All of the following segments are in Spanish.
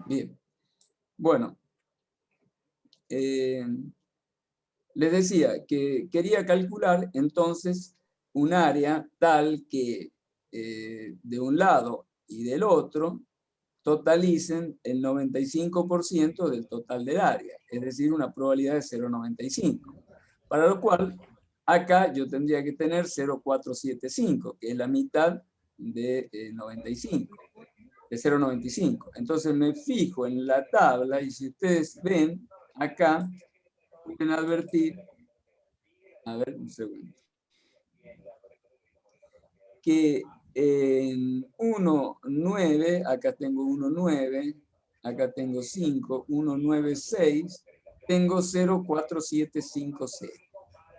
Bien. Bueno, les decía que quería calcular entonces un área tal que de un lado y del otro totalicen el 95% del total del área, es decir, una probabilidad de 0,95. Para lo cual, acá yo tendría que tener 0,475, que es la mitad de 95, de 0,95. Entonces me fijo en la tabla y si ustedes ven acá, pueden advertir, a ver, un segundo, que en 1,9, acá tengo 1,9, acá tengo 5, 1,9,6, tengo 0,4750.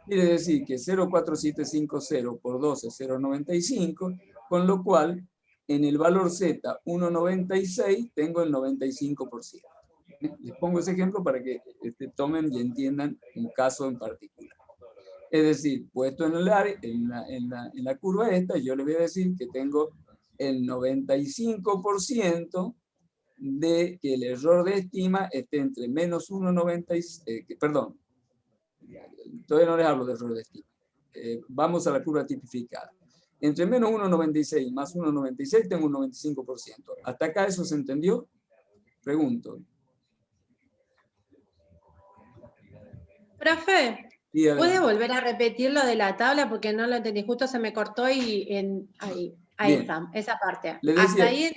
Quiere decir que 0,4750 por 12 es 0,95, con lo cual en el valor Z 1,96 tengo el 95%. Les pongo ese ejemplo para que tomen y entiendan un caso en particular. Es decir, puesto en el área, en la curva esta, yo les voy a decir que tengo el 95% de que el error de estima esté entre menos 1,96, perdón, todavía no les hablo de error de estima. Vamos a la curva tipificada. Entre menos 1,96 más 1,96 tengo un 95%. ¿Hasta acá eso se entendió? Pregunto. Profe, ¿puede volver a repetir lo de la tabla? Porque no lo entendí, justo se me cortó y ahí está, esa parte. Les decía, hasta ahí...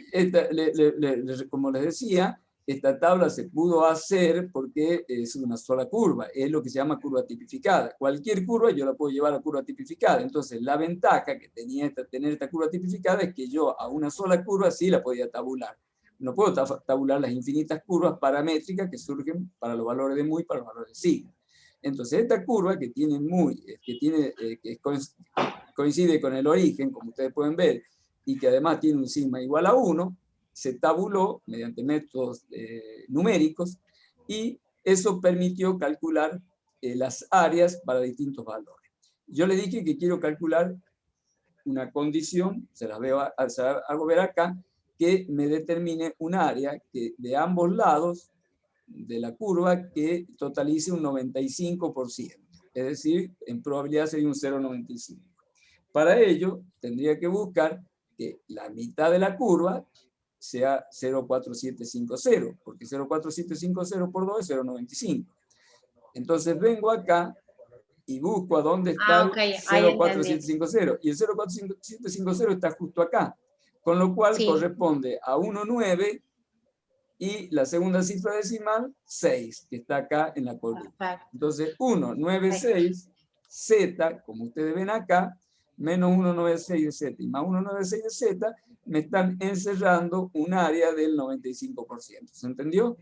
como les decía, esta tabla se pudo hacer porque es una sola curva, es lo que se llama curva tipificada. Cualquier curva yo la puedo llevar a curva tipificada. Entonces, la ventaja que tenía tener esta curva tipificada es que yo a una sola curva sí la podía tabular. No puedo tabular las infinitas curvas paramétricas que surgen para los valores de mu y para los valores de sigma. Entonces, esta curva que tiene mu, que coincide con el origen, como ustedes pueden ver, y que además tiene un sigma igual a 1, se tabuló mediante métodos numéricos y eso permitió calcular las áreas para distintos valores. Yo les dije que quiero calcular una condición, se las hago ver acá, que me determine un área que de ambos lados de la curva que totalice un 95%, es decir, en probabilidad sería un 0,95. Para ello, tendría que buscar que la mitad de la curva sea 0,4750, porque 0,4750 por 2 es 0,95. Entonces vengo acá y busco a dónde está el 0,4750. Y el 0,4750 está justo acá, con lo cual corresponde a 1,9 y la segunda cifra decimal, 6, que está acá en la columna. Entonces, 1,96, Z, como ustedes ven acá, menos 1,96 de Z y más 1,96 de Z, me están encerrando un área del 95%. ¿Se entendió?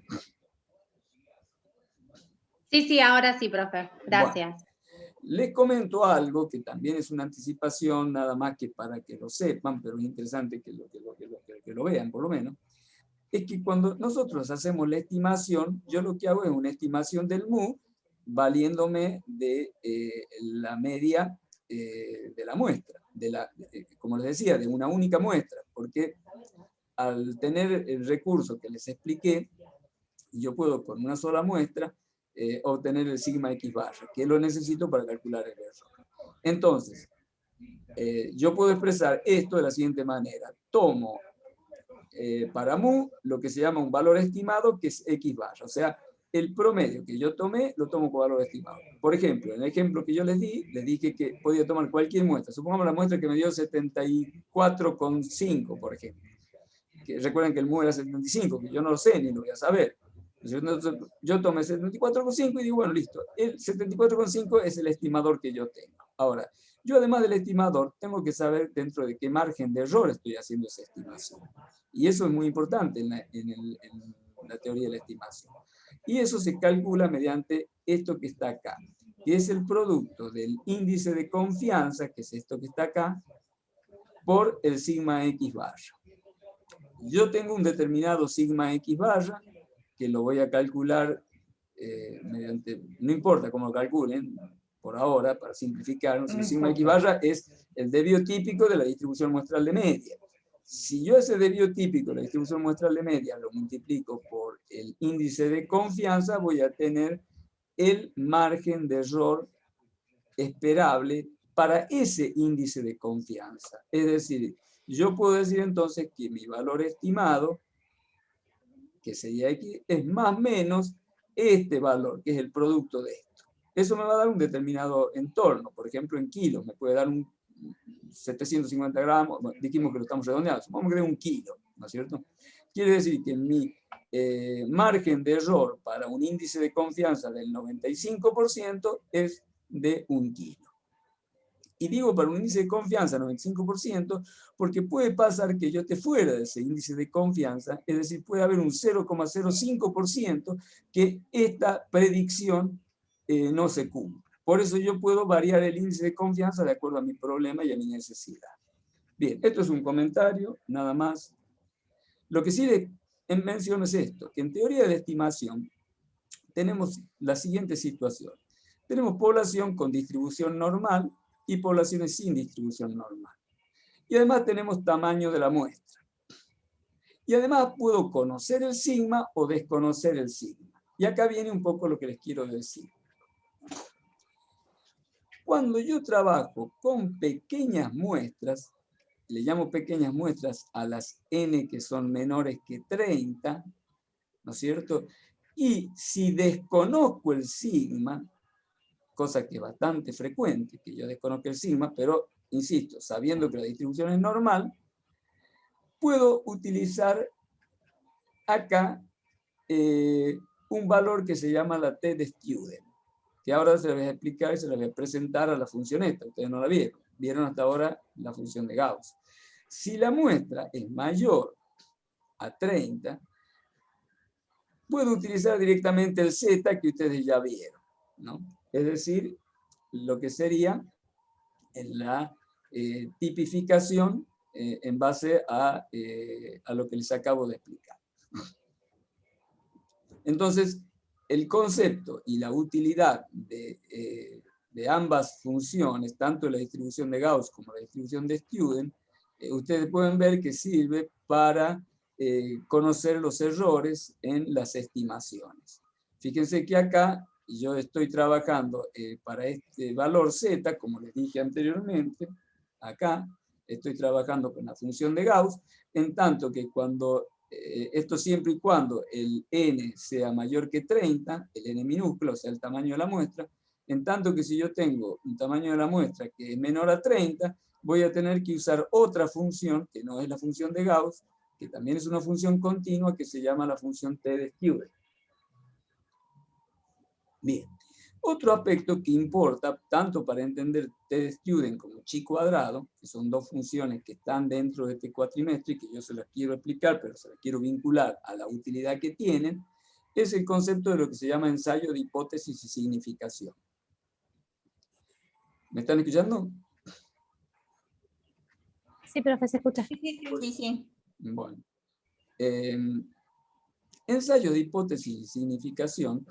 Sí, ahora sí, profe. Gracias. Bueno, les comento algo que también es una anticipación, nada más que para que lo sepan, pero es interesante que lo vean, por lo menos. Es que cuando nosotros hacemos la estimación, yo lo que hago es una estimación del mu, valiéndome de la media de la muestra, como les decía, de una única muestra, porque al tener el recurso que les expliqué, yo puedo con una sola muestra obtener el sigma x barra, que lo necesito para calcular el error. Entonces, yo puedo expresar esto de la siguiente manera. Tomo para mu lo que se llama un valor estimado, que es x barra. O sea, el promedio que yo tomé, lo tomo como valor estimado. Por ejemplo, en el ejemplo que yo les dije que podía tomar cualquier muestra. Supongamos la muestra que me dio 74,5, por ejemplo. Que recuerden que el mu era 75, que yo no lo sé ni lo voy a saber. Entonces, yo tomé 74,5 y digo, bueno, listo. El 74,5 es el estimador que yo tengo. Ahora, yo además del estimador, tengo que saber dentro de qué margen de error estoy haciendo esa estimación. Y eso es muy importante en la teoría de la estimación. Y eso se calcula mediante esto que está acá, que es el producto del índice de confianza, que es esto que está acá, por el sigma x barra. Yo tengo un determinado sigma x barra, que lo voy a calcular mediante, no importa cómo lo calculen, por ahora, para simplificar, el sigma x barra es el desvío típico de la distribución muestral de media. Si yo ese desvío típico, la distribución muestral de media, lo multiplico por el índice de confianza, voy a tener el margen de error esperable para ese índice de confianza. Es decir, yo puedo decir entonces que mi valor estimado, que sería X, es más o menos este valor, que es el producto de esto. Eso me va a dar un determinado entorno, por ejemplo en kilos, me puede dar un 750 gramos, bueno, dijimos que lo estamos redondeando, supongamos que es un kilo, ¿no es cierto? Quiere decir que mi margen de error para un índice de confianza del 95% es de 1 kilo. Y digo para un índice de confianza 95% porque puede pasar que yo esté fuera de ese índice de confianza, es decir, puede haber un 0,05% que esta predicción no se cumpla. Por eso yo puedo variar el índice de confianza de acuerdo a mi problema y a mi necesidad. Bien, esto es un comentario, nada más. Lo que sí menciono es esto, que en teoría de la estimación tenemos la siguiente situación. Tenemos población con distribución normal y poblaciones sin distribución normal. Y además tenemos tamaño de la muestra. Y además puedo conocer el sigma o desconocer el sigma. Y acá viene un poco lo que les quiero decir. Cuando yo trabajo con pequeñas muestras, le llamo pequeñas muestras a las n que son menores que 30, ¿no es cierto? Y si desconozco el sigma, cosa que es bastante frecuente, que yo desconozca el sigma, pero, insisto, sabiendo que la distribución es normal, puedo utilizar acá un valor que se llama la t de Student, que ahora se la voy a explicar y se la voy a presentar a la función esta. Ustedes no la vieron. Vieron hasta ahora la función de Gauss. Si la muestra es mayor a 30, puedo utilizar directamente el z que ustedes ya vieron, ¿no? Es decir, lo que sería la tipificación en base a lo que les acabo de explicar. Entonces, el concepto y la utilidad de ambas funciones, tanto la distribución de Gauss como la distribución de Student, ustedes pueden ver que sirve para conocer los errores en las estimaciones. Fíjense que acá yo estoy trabajando para este valor z, como les dije anteriormente, acá estoy trabajando con la función de Gauss, en tanto que cuando esto siempre y cuando el n sea mayor que 30, el n minúsculo, o sea, el tamaño de la muestra, en tanto que si yo tengo un tamaño de la muestra que es menor a 30, voy a tener que usar otra función, que no es la función de Gauss, que también es una función continua, que se llama la función t de Student. Bien. Otro aspecto que importa, tanto para entender t de Student como chi cuadrado, que son dos funciones que están dentro de este cuatrimestre y que yo se las quiero explicar, pero se las quiero vincular a la utilidad que tienen, es el concepto de lo que se llama ensayo de hipótesis y significación. ¿Me están escuchando? Sí, profe, se escucha. Sí. Bueno. Ensayo de hipótesis y significación.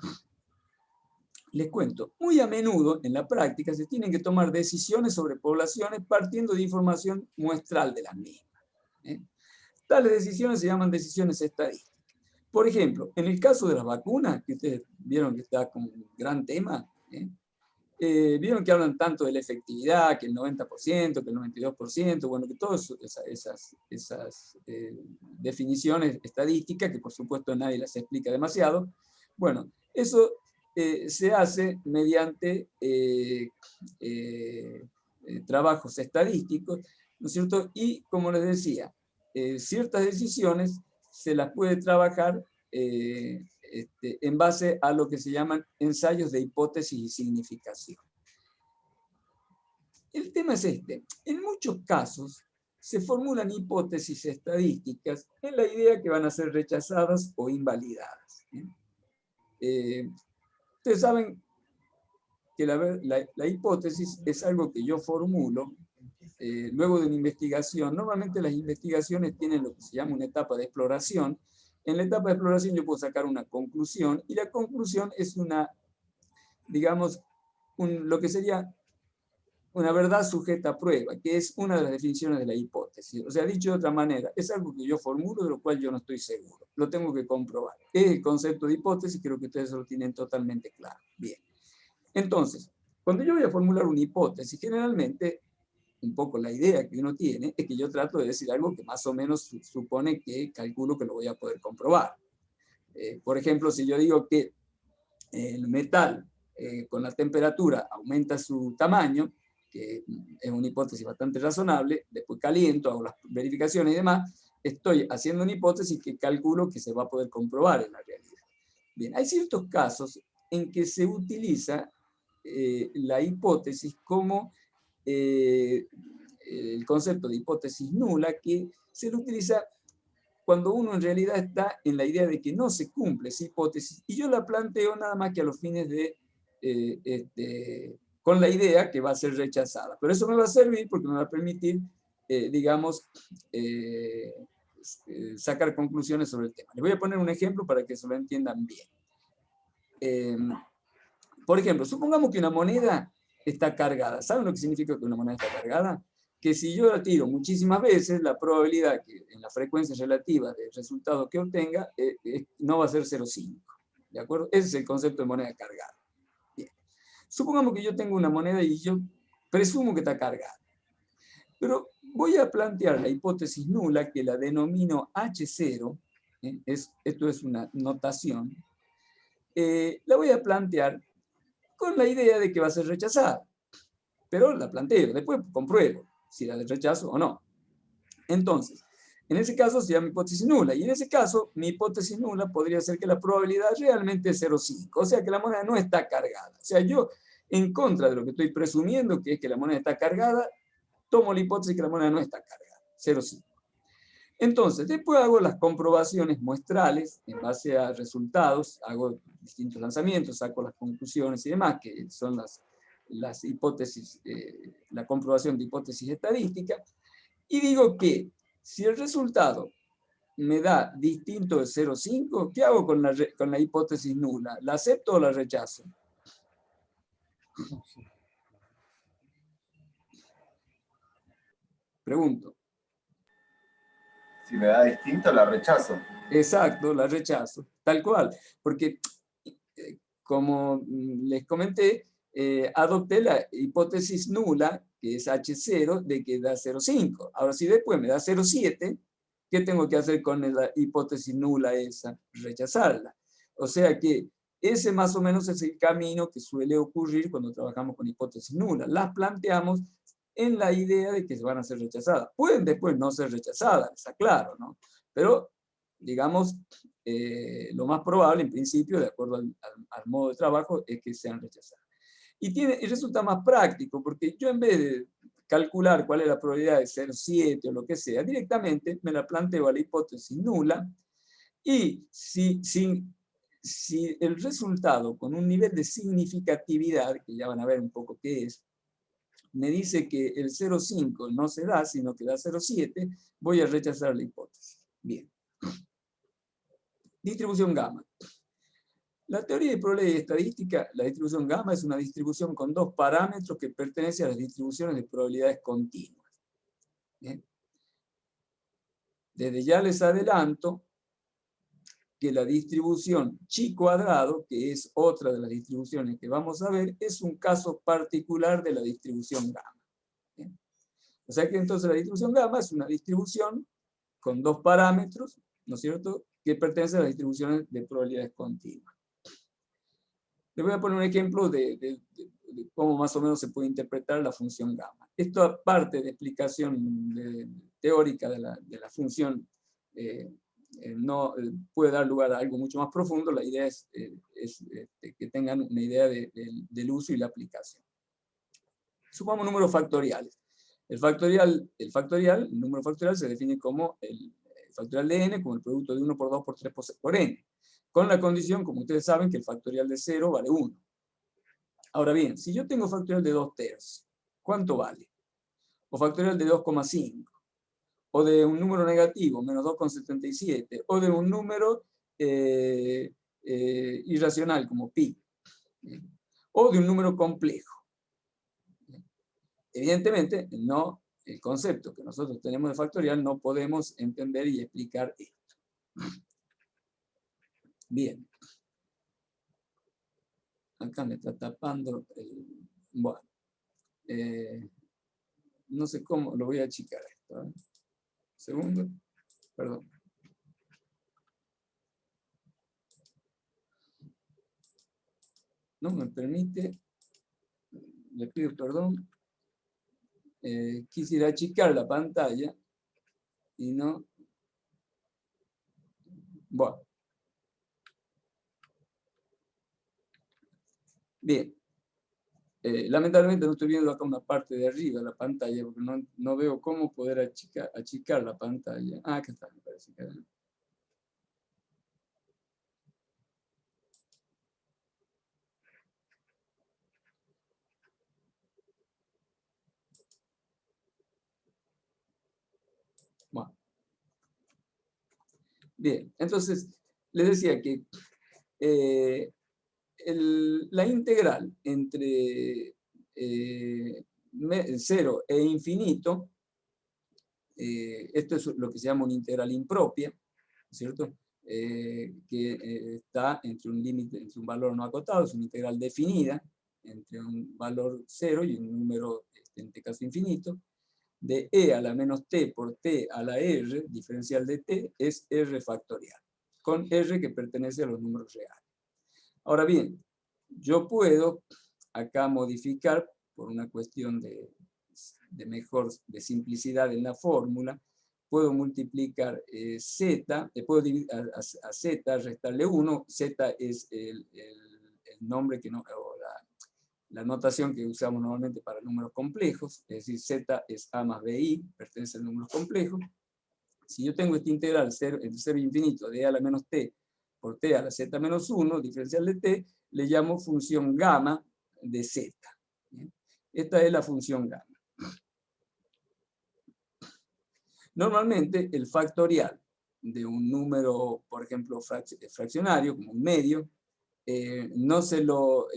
Les cuento, muy a menudo en la práctica se tienen que tomar decisiones sobre poblaciones partiendo de información muestral de las mismas. Tales decisiones se llaman decisiones estadísticas. Por ejemplo, en el caso de las vacunas, que ustedes vieron que está como un gran tema, vieron que hablan tanto de la efectividad, que el 90%, que el 92%, bueno, que todas esas definiciones estadísticas, que por supuesto nadie las explica demasiado, bueno, eso se hace mediante trabajos estadísticos, ¿no es cierto? Y, como les decía, ciertas decisiones se las puede trabajar en base a lo que se llaman ensayos de hipótesis y significación. El tema es este. En muchos casos se formulan hipótesis estadísticas en la idea que van a ser rechazadas o invalidadas. Ustedes saben que la hipótesis es algo que yo formulo luego de una investigación. Normalmente las investigaciones tienen lo que se llama una etapa de exploración. En la etapa de exploración yo puedo sacar una conclusión, y la conclusión es una, digamos, lo que sería una verdad sujeta a prueba, que es una de las definiciones de la hipótesis. hipótesis. O sea, dicho de otra manera, es algo que yo formulo de lo cual yo no estoy seguro. Lo tengo que comprobar. El concepto de hipótesis creo que ustedes lo tienen totalmente claro. Bien. Entonces, cuando yo voy a formular una hipótesis, generalmente, un poco la idea que uno tiene es que yo trato de decir algo que más o menos supone que calculo que lo voy a poder comprobar. Por ejemplo, si yo digo que el metal con la temperatura aumenta su tamaño, que es una hipótesis bastante razonable, después caliento, hago las verificaciones y demás, estoy haciendo una hipótesis que calculo que se va a poder comprobar en la realidad. Bien, hay ciertos casos en que se utiliza la hipótesis como el concepto de hipótesis nula, que se lo utiliza cuando uno en realidad está en la idea de que no se cumple esa hipótesis, y yo la planteo nada más que a los fines de, con la idea que va a ser rechazada. Pero eso me va a servir porque me va a permitir, digamos, sacar conclusiones sobre el tema. Les voy a poner un ejemplo para que se lo entiendan bien. Por ejemplo, supongamos que una moneda está cargada. ¿Saben lo que significa que una moneda está cargada? Que si yo la tiro muchísimas veces, la probabilidad que en la frecuencia relativa del resultado que obtenga no va a ser 0,5. ¿De acuerdo? Ese es el concepto de moneda cargada. Bien. Supongamos que yo tengo una moneda y yo presumo que está cargada. Pero voy a plantear la hipótesis nula, que la denomino H0. Esto es una notación. La voy a plantear con la idea de que va a ser rechazada. Pero la planteo, después compruebo si la rechazo o no. Entonces, en ese caso se llama hipótesis nula, y en ese caso mi hipótesis nula podría ser que la probabilidad realmente es 0,5, o sea que la moneda no está cargada. O sea, yo, en contra de lo que estoy presumiendo, que es que la moneda está cargada, tomo la hipótesis que la moneda no está cargada, 0,5. Entonces, después hago las comprobaciones muestrales en base a resultados, hago distintos lanzamientos, saco las conclusiones y demás, que son las hipótesis, la comprobación de hipótesis estadística, y digo que si el resultado me da distinto de 0,5, ¿qué hago con la hipótesis nula? ¿La acepto o la rechazo? Pregunto. Si me da distinto, la rechazo. Exacto, la rechazo, tal cual, porque como les comenté, adopté la hipótesis nula, que es H0, de que da 0,5. Ahora, si después me da 0,7, ¿qué tengo que hacer con la hipótesis nula esa? Rechazarla. O sea que ese más o menos es el camino que suele ocurrir cuando trabajamos con hipótesis nulas. Las planteamos en la idea de que se van a ser rechazadas. Pueden después no ser rechazadas, está claro, ¿no? Pero, digamos, lo más probable, en principio, de acuerdo al modo de trabajo, es que sean rechazadas. Y resulta más práctico, porque yo en vez de calcular cuál es la probabilidad de 0,7 o lo que sea, directamente me la planteo a la hipótesis nula, y si el resultado con un nivel de significatividad, que ya van a ver un poco qué es, me dice que el 0,5 no se da, sino que da 0,7, voy a rechazar la hipótesis. Bien. Distribución gamma. La teoría de probabilidad y estadística, la distribución gamma es una distribución con dos parámetros que pertenecen a las distribuciones de probabilidades continuas. ¿Bien? Desde ya les adelanto que la distribución chi cuadrado, que es otra de las distribuciones que vamos a ver, es un caso particular de la distribución gamma. ¿Bien? O sea que entonces la distribución gamma es una distribución con dos parámetros, ¿no es cierto?, que pertenecen a las distribuciones de probabilidades continuas. Les voy a poner un ejemplo de cómo más o menos se puede interpretar la función gamma. Esto, aparte de explicación teórica de la función, no puede dar lugar a algo mucho más profundo. La idea es que tengan una idea del uso y la aplicación. Supongamos números factoriales. El número factorial se define como el factorial de n, como el producto de 1 por 2 por 3 por n. Con la condición, como ustedes saben, que el factorial de 0 vale 1. Ahora bien, si yo tengo factorial de 2/3, ¿cuánto vale? O factorial de 2,5, o de un número negativo, menos 2,77, o de un número irracional, como pi, o de un número complejo. Evidentemente, no el concepto que nosotros tenemos de factorial, no podemos entender y explicar esto. Bien. Acá me está tapando el... Bueno. No sé cómo, lo voy a achicar esto. Segundo. Perdón. No me permite, le pido perdón, quisiera achicar la pantalla y no, bueno. Bien, lamentablemente no estoy viendo acá una parte de arriba de la pantalla porque no veo cómo poder achicar la pantalla. Ah, acá está, me parece que... Bueno. Bien, entonces les decía que la integral entre 0 e infinito, esto es lo que se llama una integral impropia, ¿cierto? Que está entre un límite, entre un valor no acotado, es una integral definida entre un valor 0 y un número, en este caso infinito, de e a la menos t por t a la r, diferencial de t, es r factorial, con r que pertenece a los números reales. Ahora bien, yo puedo acá modificar, por una cuestión de de simplicidad en la fórmula, puedo multiplicar z, puedo dividir a z, restarle 1, z es el nombre que no, o la notación que usamos normalmente para números complejos, es decir, z es a más bi, pertenece a números complejos. Si yo tengo esta integral entre 0 y infinito de a la menos t por t a la z menos 1, diferencial de t, le llamo función gamma de z. ¿Bien? Esta es la función gamma. Normalmente el factorial de un número, por ejemplo, fraccionario, como un medio, no se lo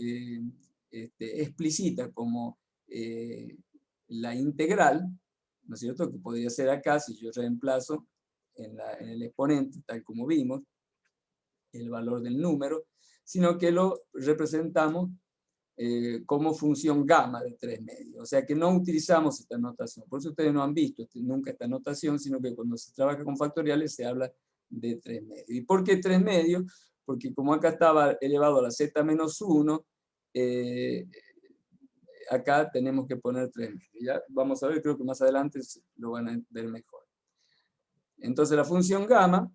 explicita como la integral, ¿no es cierto?, que podría ser acá si yo reemplazo en el exponente, tal como vimos, el valor del número, sino que lo representamos como función gamma de 3 medios. O sea que no utilizamos esta notación. Por eso ustedes no han visto nunca esta notación, sino que cuando se trabaja con factoriales se habla de 3 medios. ¿Y por qué 3 medios? Porque como acá estaba elevado a la z menos 1, acá tenemos que poner 3 medios. Ya vamos a ver, creo que más adelante lo van a ver mejor. Entonces la función gamma,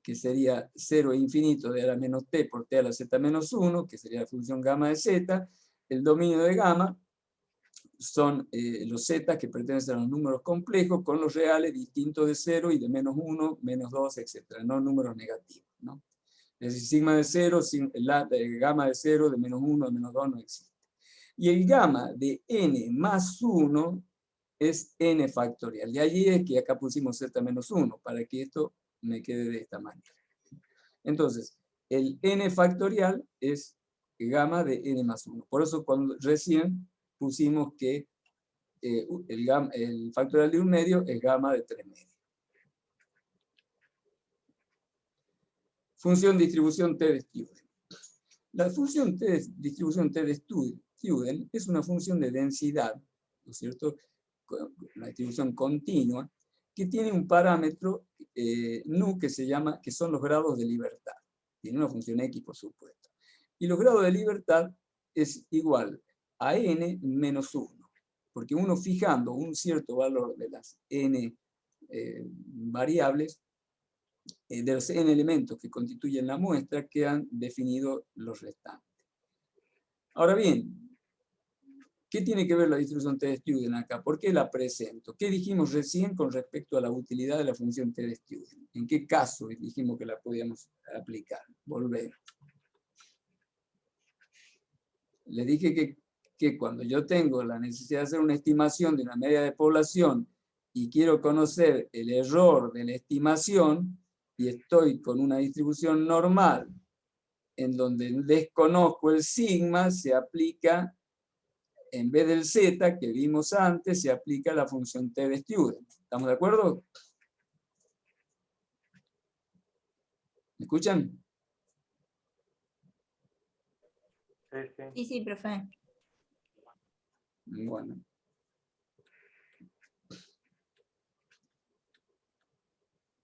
que sería 0 e infinito de a la menos t por t a la z menos 1, que sería la función gamma de z, el dominio de gamma son los z que pertenecen a los números complejos con los reales distintos de 0 y de menos 1, menos 2, etc. No números negativos, ¿no? Es decir, sigma de 0, gamma de 0, de menos 1, de menos 2 no existe. Y el gamma de n más 1 es n factorial. De allí es que acá pusimos z menos 1, para que esto me quede de esta manera. Entonces, el n factorial es gamma de n más 1. Por eso cuando recién pusimos que el factorial de un medio es gamma de 3 medios. Función distribución T de Student. La función distribución T de Student es una función de densidad, ¿no es cierto? Una distribución continua, que tiene un parámetro nu que son los grados de libertad. Tiene una función x, por supuesto. Y los grados de libertad es igual a n menos 1. Porque uno fijando un cierto valor de las n variables, de los n elementos que constituyen la muestra, quedan definidos los restantes. Ahora bien, ¿qué tiene que ver la distribución T de Student acá? ¿Por qué la presento? ¿Qué dijimos recién con respecto a la utilidad de la función T de Student? ¿En qué caso dijimos que la podíamos aplicar? Volvemos. Le dije que cuando yo tengo la necesidad de hacer una estimación de una media de población y quiero conocer el error de la estimación y estoy con una distribución normal en donde desconozco el sigma, se aplica en vez del z que vimos antes, se aplica la función t de student. ¿Estamos de acuerdo? ¿Me escuchan? Sí, sí, profe. Bueno.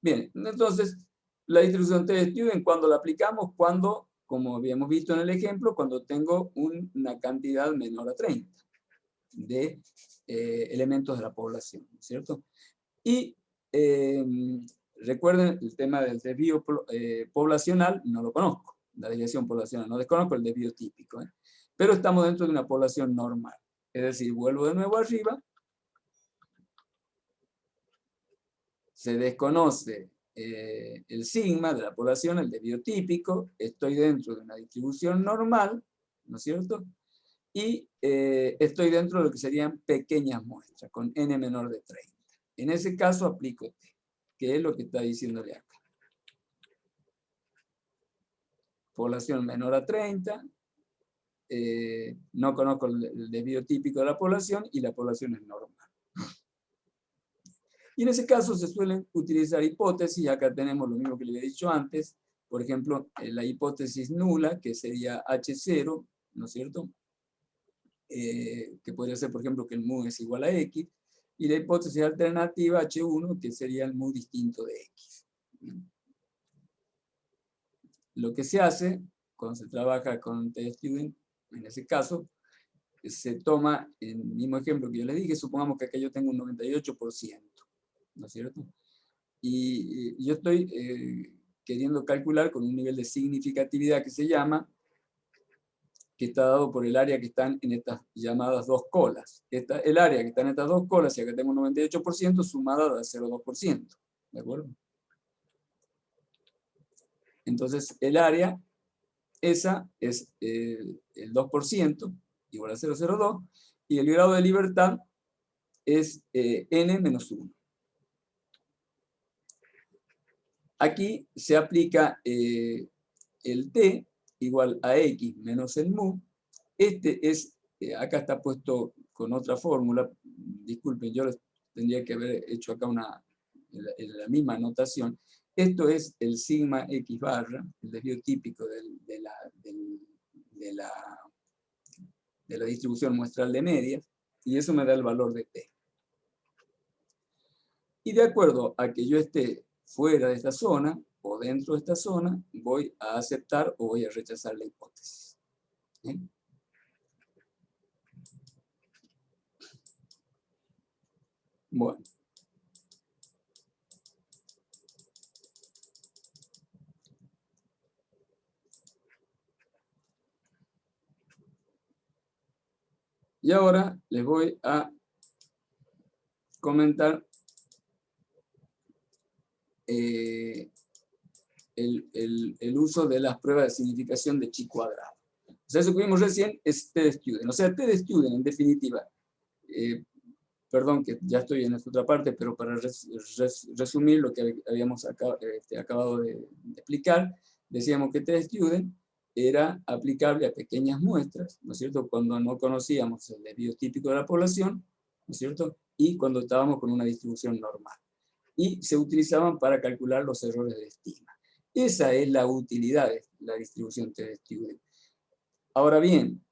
Bien, entonces, la distribución t de student, ¿cuándo la aplicamos? Cuando, como habíamos visto en el ejemplo, cuando tengo una cantidad menor a 30 de elementos de la población, ¿cierto? Y recuerden, el tema del desvío poblacional no lo conozco, la desviación poblacional, no desconozco el desvío típico, pero estamos dentro de una población normal. Es decir, vuelvo de nuevo arriba, se desconoce el sigma de la población, el desvío típico, estoy dentro de una distribución normal, ¿no es cierto? Y estoy dentro de lo que serían pequeñas muestras, con n menor de 30. En ese caso aplico t, que es lo que está diciéndole acá. Población menor a 30, no conozco el desvío típico de la población y la población es normal. Y en ese caso se suelen utilizar hipótesis, acá tenemos lo mismo que le he dicho antes, por ejemplo, la hipótesis nula, que sería H0, ¿no es cierto? Que podría ser, por ejemplo, que el mu es igual a X, y la hipótesis alternativa H1, que sería el mu distinto de X. Lo que se hace, cuando se trabaja con t-student, en ese caso, se toma, en el mismo ejemplo que yo les dije, supongamos que acá yo tengo un 98%, ¿no es cierto? Y yo estoy queriendo calcular con un nivel de significatividad que se llama, que está dado por el área que están en estas llamadas dos colas. El área que está en estas dos colas, y acá tengo un 98%, sumada da 0,2%. ¿De acuerdo? Entonces, el área, esa es el 2%, igual a 0,02, y el grado de libertad es n menos 1. Aquí se aplica el t igual a x menos el mu. Este es, acá está puesto con otra fórmula, disculpen, yo tendría que haber hecho acá la misma notación. Esto es el sigma x barra, el desvío típico de la distribución muestral de medias, y eso me da el valor de t. Y de acuerdo a que yo esté fuera de esta zona o dentro de esta zona, voy a aceptar o voy a rechazar la hipótesis. ¿Bien? Bueno. Y ahora les voy a comentar el uso de las pruebas de significación de chi cuadrado. O sea, eso que vimos recién es t de student. O sea, t de student, en definitiva, perdón que ya estoy en esta otra parte, pero para resumir lo que habíamos acabado de explicar, decíamos que t de student era aplicable a pequeñas muestras, ¿no es cierto?, cuando no conocíamos el desvío típico de la población, ¿no es cierto?, y cuando estábamos con una distribución normal. Y se utilizaban para calcular los errores de estima. Esa es la utilidad de la distribución t de student. Ahora bien,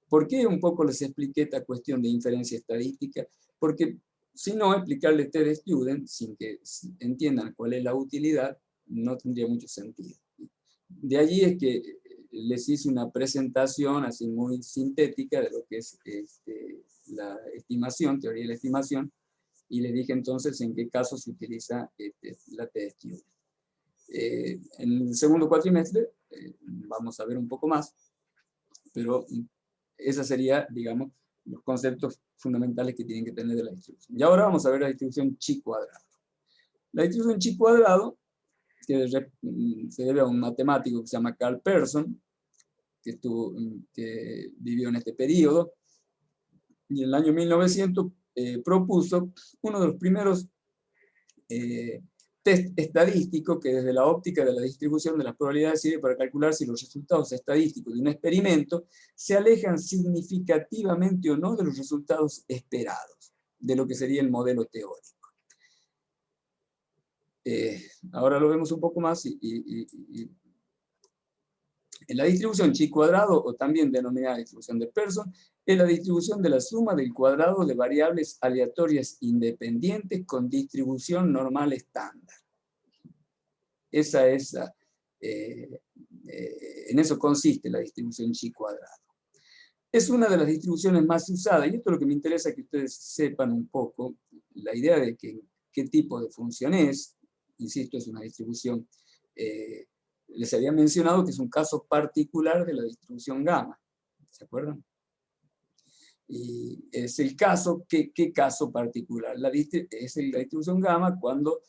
¿por qué un poco les expliqué esta cuestión de inferencia estadística? Porque si no, explicarle t de student sin que entiendan cuál es la utilidad no tendría mucho sentido. De allí es que les hice una presentación así muy sintética de lo que es la estimación, teoría de la estimación, y les dije entonces en qué caso se utiliza la t de student. En el segundo cuatrimestre vamos a ver un poco más, pero esa sería, digamos, los conceptos fundamentales que tienen que tener de la distribución. Y ahora vamos a ver la distribución chi cuadrado. La distribución chi cuadrado, que se debe a un matemático que se llama Carl Pearson, que vivió en este periodo, y en el año 1900 propuso uno de los primeros test estadístico que desde la óptica de la distribución de las probabilidades sirve para calcular si los resultados estadísticos de un experimento se alejan significativamente o no de los resultados esperados, de lo que sería el modelo teórico. Ahora lo vemos un poco más en la distribución chi cuadrado, o también denominada distribución de Pearson, es la distribución de la suma del cuadrado de variables aleatorias independientes con distribución normal estándar. Esa es en eso consiste la distribución chi cuadrado. Es una de las distribuciones más usadas, y esto es lo que me interesa que ustedes sepan un poco, la idea de qué tipo de función es. Insisto, es una distribución, les había mencionado que es un caso particular de la distribución gamma, ¿se acuerdan? Y es el caso, ¿qué caso particular? Es la distribución gamma cuando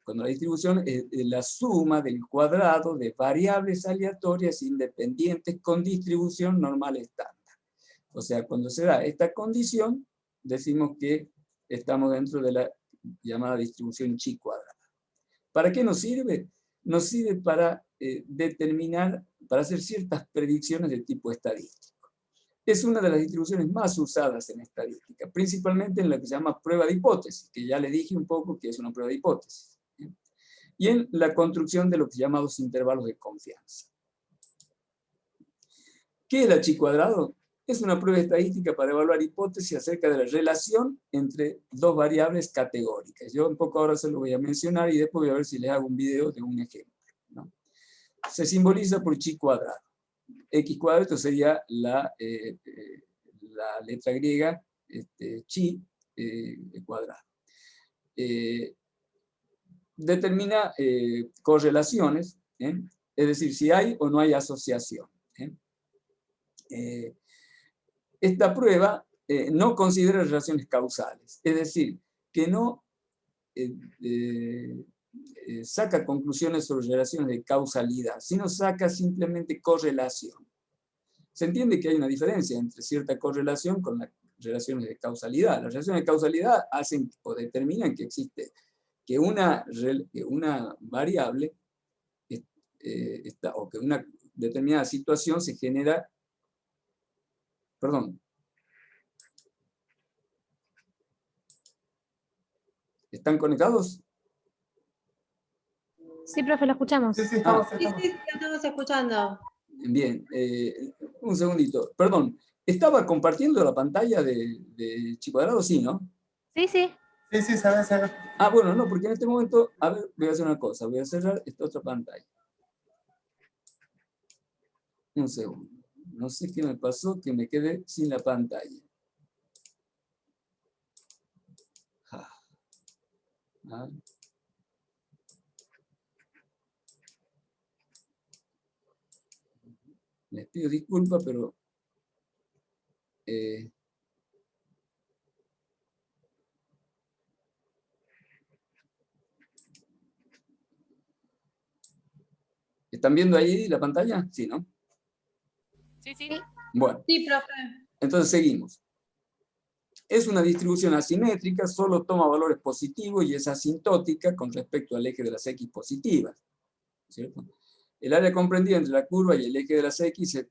cuando la distribución es la suma del cuadrado de variables aleatorias independientes con distribución normal estándar. O sea, cuando se da esta condición, decimos que estamos dentro de la llamada distribución chi cuadrada. ¿Para qué nos sirve? Nos sirve para determinar, para hacer ciertas predicciones de tipo estadístico. Es una de las distribuciones más usadas en estadística, principalmente en la que se llama prueba de hipótesis, que ya le dije un poco que es una prueba de hipótesis. Y en la construcción de lo que se llama los intervalos de confianza. ¿Qué es la chi cuadrado? Es una prueba estadística para evaluar hipótesis acerca de la relación entre dos variables categóricas. Yo un poco ahora se lo voy a mencionar y después voy a ver si les hago un video de un ejemplo, ¿no? Se simboliza por chi cuadrado. X cuadrado, esto sería la letra griega, chi cuadrado. Determina correlaciones, es decir, si hay o no hay asociación. Esta prueba no considera relaciones causales, es decir, que no saca conclusiones sobre relaciones de causalidad, sino saca simplemente correlación. Se entiende que hay una diferencia entre cierta correlación con las relaciones de causalidad. Las relaciones de causalidad hacen o determinan que existe, que una variable o que una determinada situación se genera. Perdón. ¿Están conectados? Sí, profe, lo escuchamos. Sí, estamos. Sí, estamos escuchando. Bien, un segundito. Perdón, ¿estaba compartiendo la pantalla de chi cuadrado? Sí, ¿no? Sí, sí. Sí, se ve. Ah, bueno, no, porque en este momento, a ver, voy a hacer una cosa. Voy a cerrar esta otra pantalla. Un segundo. No sé qué me pasó, que me quedé sin la pantalla. Ah. Les pido disculpas, pero ¿están viendo ahí la pantalla? Sí, ¿no? Sí. Bueno. Sí, profe. Entonces seguimos. Es una distribución asimétrica, solo toma valores positivos y es asintótica con respecto al eje de las X positivas, ¿cierto? El área comprendida entre la curva y el eje de las X es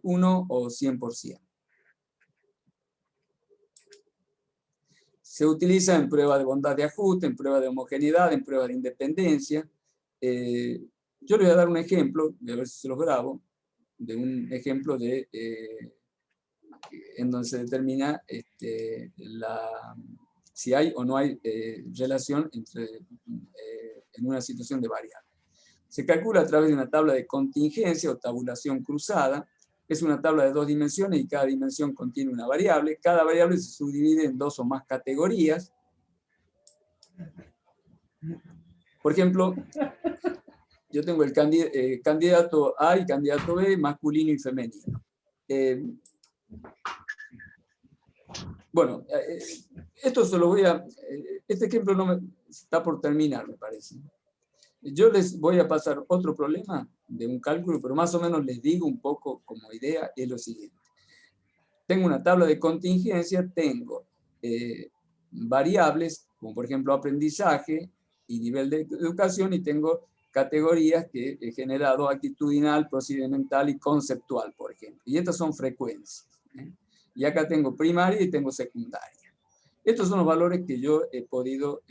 1 o 100%. Se utiliza en prueba de bondad de ajuste, en prueba de homogeneidad, en prueba de independencia. Yo les voy a dar un ejemplo, voy a ver si se los grabo, de un ejemplo en donde se determina si hay o no hay relación en una situación de variable. Se calcula a través de una tabla de contingencia o tabulación cruzada. Es una tabla de 2 dimensiones y cada dimensión contiene una variable. Cada variable se subdivide en 2 o más categorías. Por ejemplo, yo tengo el candidato A y candidato B, masculino y femenino. Bueno, esto se lo voy a... Este ejemplo está por terminar, me parece. Yo les voy a pasar otro problema de un cálculo, pero más o menos les digo un poco como idea, es lo siguiente. Tengo una tabla de contingencia, tengo variables como por ejemplo aprendizaje y nivel de educación, y tengo categorías que he generado: actitudinal, procedimental y conceptual, por ejemplo. Y estas son frecuencias. Y acá tengo primaria y tengo secundaria. Estos son los valores que yo he podido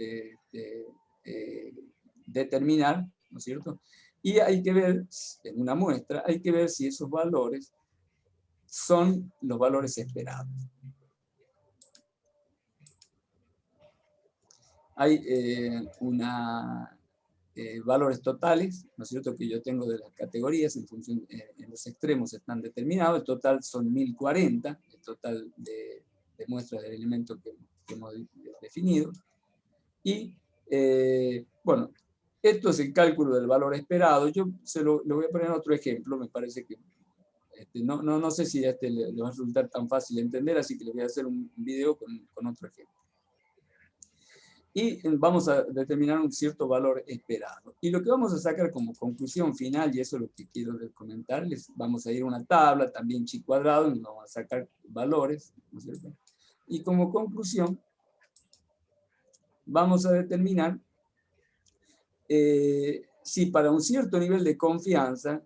determinar, ¿no es cierto? Y hay que ver, en una muestra, hay que ver si esos valores son los valores esperados. Hay valores totales, ¿no es cierto?, que yo tengo de las categorías en función, en los extremos están determinados. El total son 1040, el total de muestras del elemento que hemos definido. Y, bueno, esto es el cálculo del valor esperado. Yo le voy a poner otro ejemplo, me parece que no sé si le va a resultar tan fácil de entender, así que le voy a hacer un video con otro ejemplo. Y vamos a determinar un cierto valor esperado. Y lo que vamos a sacar como conclusión final, y eso es lo que quiero comentarles, vamos a ir a una tabla, también chi cuadrado, y vamos a sacar valores, ¿no es cierto? Y como conclusión, vamos a determinar si para un cierto nivel de confianza,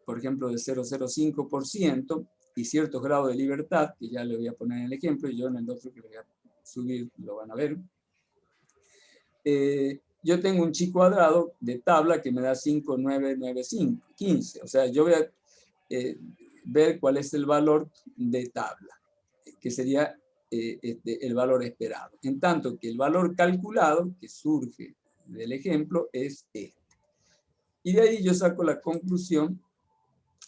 por ejemplo de 0,05%, y ciertos grados de libertad, que ya le voy a poner en el ejemplo, y yo en el otro que le voy a subir lo van a ver, yo tengo un chi cuadrado de tabla que me da 5, 9, 9, 5, 15. O sea, yo voy a ver cuál es el valor de tabla, que sería el valor esperado. En tanto que el valor calculado, que surge del ejemplo, es este. Y de ahí yo saco la conclusión: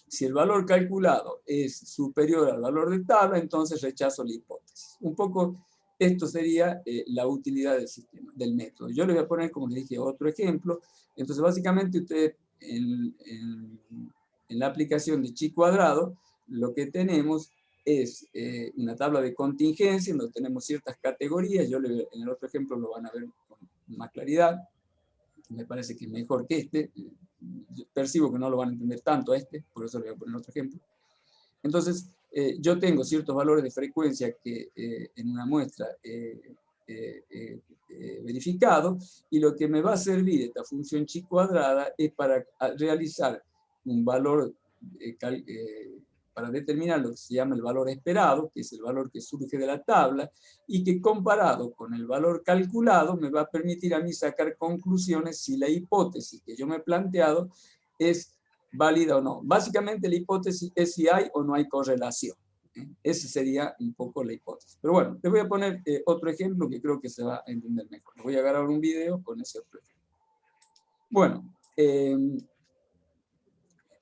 si el valor calculado es superior al valor de tabla, entonces rechazo la hipótesis. Un poco esto sería la utilidad del sistema, del método. Yo le voy a poner, como les dije, otro ejemplo. Entonces, básicamente, ustedes en la aplicación de chi cuadrado, lo que tenemos es una tabla de contingencia, en donde tenemos ciertas categorías. En el otro ejemplo lo van a ver con más claridad. Me parece que es mejor que este. Yo percibo que no lo van a entender tanto por eso le voy a poner otro ejemplo. Entonces, yo tengo ciertos valores de frecuencia que en una muestra verificado, y lo que me va a servir esta función chi cuadrada es para realizar un valor, para determinar lo que se llama el valor esperado, que es el valor que surge de la tabla, y que comparado con el valor calculado me va a permitir a mí sacar conclusiones si la hipótesis que yo me he planteado es válida o no. Básicamente la hipótesis es si hay o no hay correlación. Esa sería un poco la hipótesis. Pero bueno, te voy a poner otro ejemplo que creo que se va a entender mejor. Voy a agarrar un video con ese otro ejemplo. Bueno,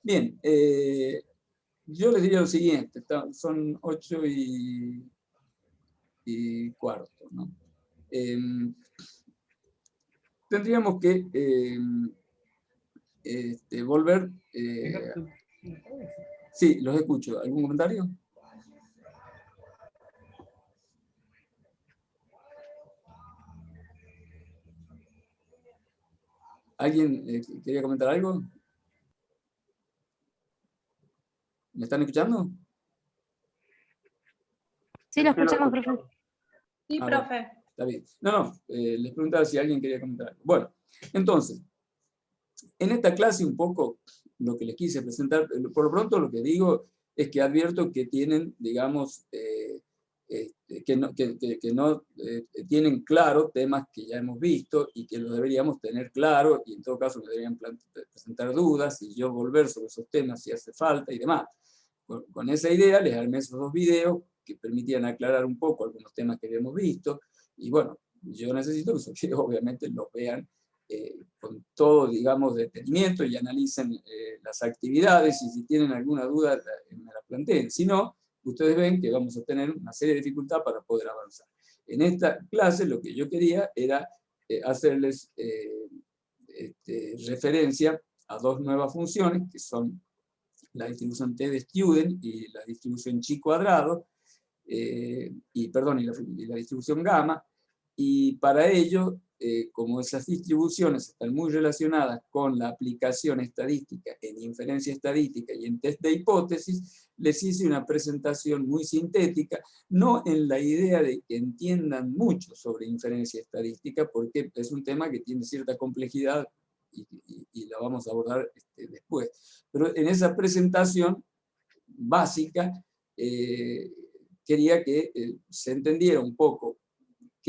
bien, yo les diría lo siguiente: son 8:15, ¿no? Tendríamos que volver... sí, los escucho. ¿Algún comentario? ¿Alguien quería comentar algo? ¿Me están escuchando? Sí, lo escuchamos, profe. Sí, Bueno, profe. está bien. No, les preguntaba si alguien quería comentar algo. Bueno, entonces, en esta clase un poco lo que les quise presentar, por lo pronto lo que digo es que advierto que tienen, digamos, que no tienen claro temas que ya hemos visto y que los deberíamos tener claro, y en todo caso me deberían presentar dudas y yo volver sobre esos temas si hace falta y demás. Con esa idea les armé esos 2 videos que permitían aclarar un poco algunos temas que habíamos visto, y bueno, yo necesito que esos videos obviamente los vean con todo, digamos, detenimiento, y analicen las actividades, y si tienen alguna duda me la planteen. Si no, ustedes ven que vamos a tener una serie de dificultades para poder avanzar. En esta clase lo que yo quería era hacerles referencia a 2 nuevas funciones, que son la distribución T de Student y la distribución chi cuadrado, y la distribución gamma. Y para ello como esas distribuciones están muy relacionadas con la aplicación estadística en inferencia estadística y en test de hipótesis, les hice una presentación muy sintética, no en la idea de que entiendan mucho sobre inferencia estadística, porque es un tema que tiene cierta complejidad y la vamos a abordar después. Pero en esa presentación básica, quería que se entendiera un poco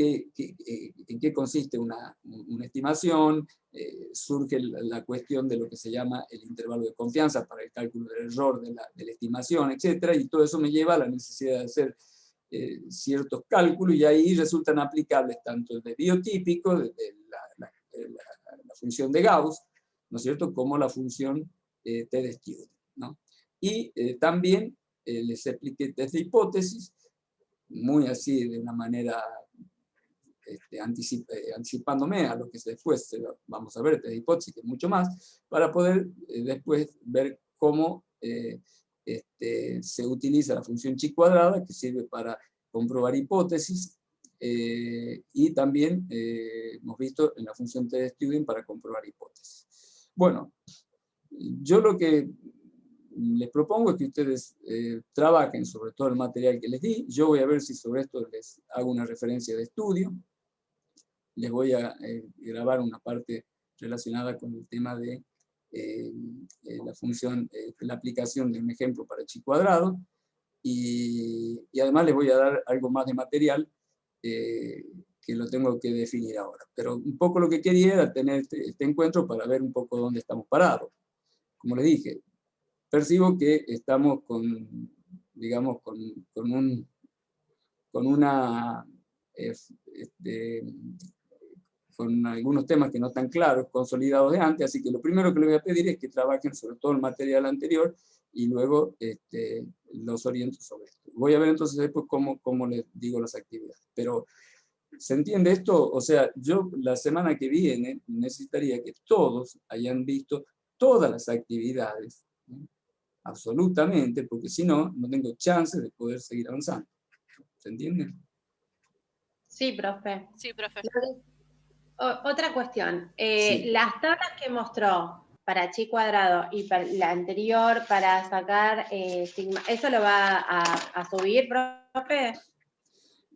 en qué consiste una estimación, surge la cuestión de lo que se llama el intervalo de confianza para el cálculo del error de la estimación, etc. Y todo eso me lleva a la necesidad de hacer ciertos cálculos, y ahí resultan aplicables tanto el de biotípico, de la función de Gauss, ¿no es cierto?, como la función t-de-Student, ¿no? Y también les expliqué test de hipótesis, muy así, de una manera anticipándome a lo que después vamos a ver, test de hipótesis, que es mucho más, para poder después ver cómo se utiliza la función chi cuadrada, que sirve para comprobar hipótesis, y también hemos visto en la función t-de-Student para comprobar hipótesis. Bueno, yo lo que les propongo es que ustedes trabajen sobre todo el material que les di. Yo voy a ver si sobre esto les hago una referencia de estudio. Les voy a grabar una parte relacionada con el tema de la función, la aplicación de un ejemplo para chi cuadrado, y además les voy a dar algo más de material que lo tengo que definir ahora. Pero un poco lo que quería era tener este encuentro para ver un poco dónde estamos parados. Como les dije, percibo que estamos digamos, con algunos temas que no están claros, consolidados de antes, así que lo primero que les voy a pedir es que trabajen sobre todo el material anterior y luego los oriento sobre esto. Voy a ver entonces después cómo les digo las actividades. Pero, ¿se entiende esto? O sea, yo la semana que viene necesitaría que todos hayan visto todas las actividades, ¿no?, absolutamente, porque si no, no tengo chance de poder seguir avanzando. ¿Se entiende? Sí, profe. Sí, profe. Otra cuestión. Sí. Las tablas que mostró para chi cuadrado y para la anterior para sacar sigma, ¿eso lo va a subir, profe?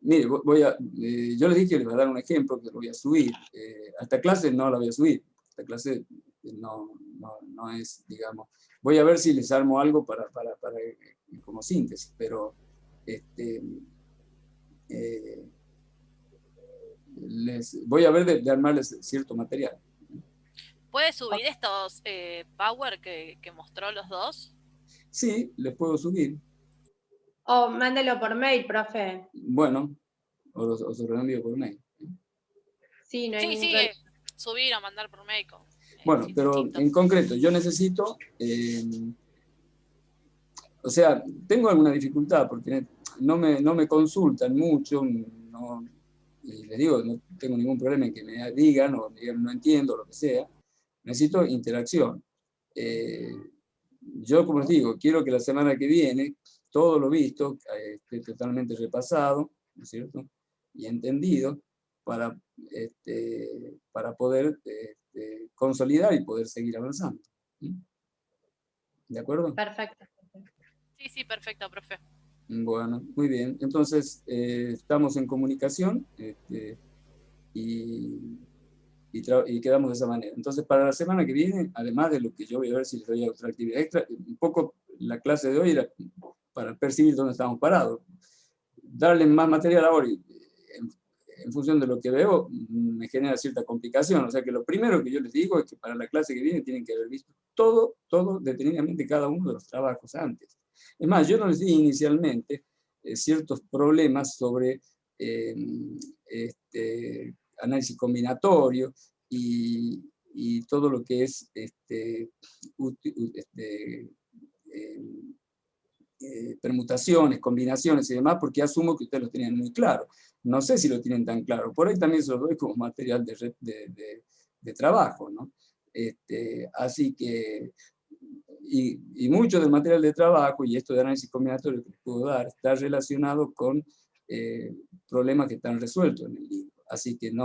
Mire, yo les dije que les voy a dar un ejemplo que lo voy a subir. A esta clase no la voy a subir. Esta clase no es, digamos... Voy a ver si les armo algo para como síntesis, pero voy a ver de armarles cierto material. ¿Puede subir estos Power que mostró los dos? Sí, les puedo subir. O mándelo por mail, profe. Bueno, o se lo envío por mail. Sí, no hay Sí, ningún sí, problema. subir o mandar por mail. Bueno, pero en concreto, yo necesito... o sea, tengo alguna dificultad porque no me consultan mucho, y les digo, no tengo ningún problema en que me digan o me digan no entiendo, lo que sea. Necesito interacción. Yo, como les digo, quiero que la semana que viene todo lo visto esté totalmente repasado, ¿no es cierto?, y entendido para poder consolidar y poder seguir avanzando. ¿Sí? ¿De acuerdo? Perfecto. Sí, sí, perfecto, profe. Bueno, muy bien. Entonces, estamos en comunicación y quedamos de esa manera. Entonces, para la semana que viene, además de lo que yo voy a ver si les doy otra actividad extra, un poco la clase de hoy era para percibir dónde estamos parados. Darle más material ahora en función de lo que veo me genera cierta complicación. O sea que lo primero que yo les digo es que para la clase que viene tienen que haber visto todo detenidamente cada uno de los trabajos antes. Es más, yo no les di inicialmente ciertos problemas sobre análisis combinatorio y todo lo que es permutaciones, combinaciones y demás, porque asumo que ustedes lo tenían muy claro. No sé si lo tienen tan claro. Por ahí también se los doy como material de trabajo, ¿no? Así que, y mucho del material de trabajo y esto de análisis combinatorio que les puedo dar está relacionado con problemas que están resueltos en el libro. Así que no